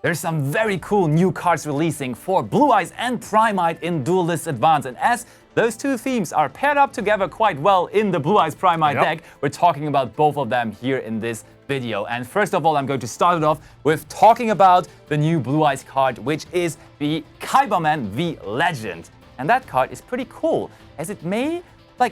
There's some very cool new cards releasing for BlueEyes and Primite in Duelist Advance. And as those two themes are paired up together quite well in the BlueEyes Primite deck, we're talking about both of them here in this video. And first of all, I'm going to start it off with talking about the new BlueEyes card, which is the Cyberman the Legend. And that card is pretty cool, as it may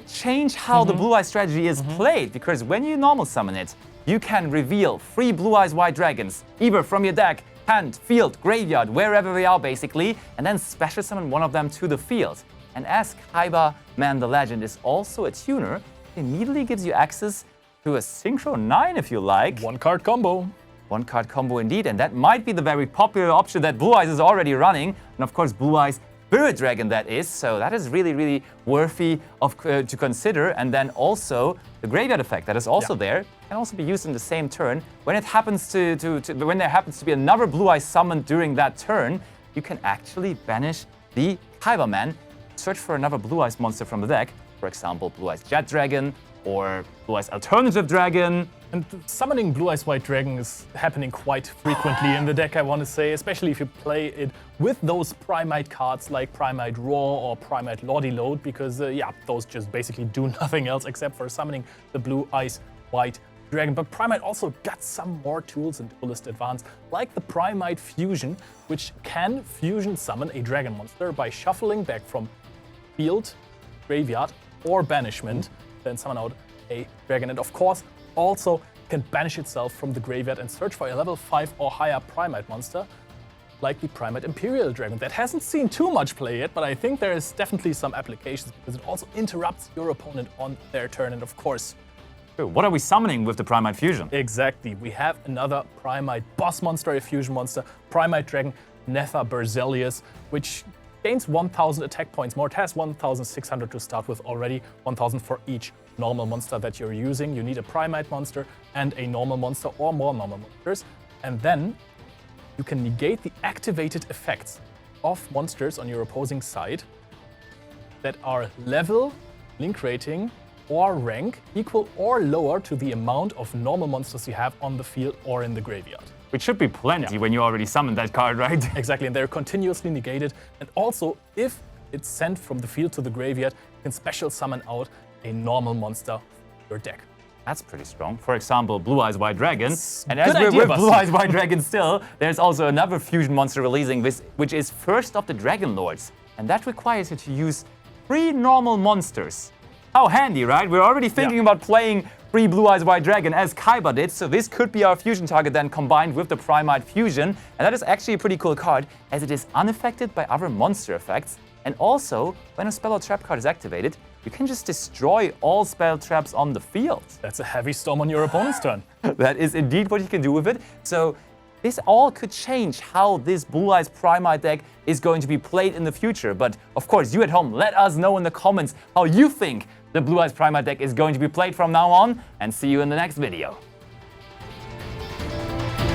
change how the BlueEyes strategy is played, because when you normal summon it, you can reveal 3 BlueEyes White Dragons, either from your deck, hand, field, graveyard, wherever they are basically, and then special summon one of them to the field. And as Cyberman the Legend is also a tuner, it immediately gives you access to a Synchro 9 if you like. One card combo. One card combo indeed, and that might be the very popular option that BlueEyes is already running. And of course BlueEyes Spirit Dragon that is, so that is really, really worthy of to consider. And then also the graveyard effect that is also there can also be used in the same turn. When it happens when there happens to be another BlueEyes summoned during that turn, you can actually banish the Cyberman, search for another BlueEyes monster from the deck, for example BlueEyes Jet Dragon or BlueEyes Alternative Dragon. And summoning BlueEyes White Dragon is happening quite frequently in the deck, I want to say, especially if you play it with those Primite cards like Primite Raw or Primite Lordy Load, because those just basically do nothing else except for summoning the BlueEyes White Dragon. But Primite also got some more tools in Duelist Advance, like the Primite Fusion, which can fusion summon a dragon monster by shuffling back from field, graveyard, or banishment, then summon out a dragon. And of course, also can banish itself from the graveyard and search for a level 5 or higher Primite monster, like the Primite Imperial Dragon. That hasn't seen too much play yet, but I think there is definitely some applications, because it also interrupts your opponent on their turn. And of course, what are we summoning with the Primite Fusion? Exactly. We have another Primite boss monster, a fusion monster, Primite Dragon Nether Berzelius, which gains 1,000 attack points more. It has 1,600 to start with already, 1,000 for each normal monster that you're using. You need a Primite monster and a normal monster or more normal monsters. And then you can negate the activated effects of monsters on your opposing side that are level, link rating, or rank equal or lower to the amount of normal monsters you have on the field or in the graveyard. Which should be plenty when you already summoned that card, right? Exactly, and they're continuously negated. And also, if it's sent from the field to the graveyard, you can special summon out a normal monster for your deck. That's pretty strong. For example, BlueEyes White Dragon. And as we're with BlueEyes White Dragon still, there's also another fusion monster releasing, which is First of the Dragon Lords. And that requires you to use 3 normal monsters. How handy, right? We're already thinking about playing 3 BlueEyes White Dragon as Kyber did, so this could be our fusion target then combined with the Primite Fusion. And that is actually a pretty cool card, as it is unaffected by other monster effects. And also, when a spell or trap card is activated, you can just destroy all spell traps on the field. That's a heavy storm on your opponent's turn. That is indeed what you can do with it. So this all could change how this BlueEyes Primite deck is going to be played in the future. But of course, you at home, let us know in the comments how you think the BlueEyes Primite deck is going to be played from now on, and see you in the next video.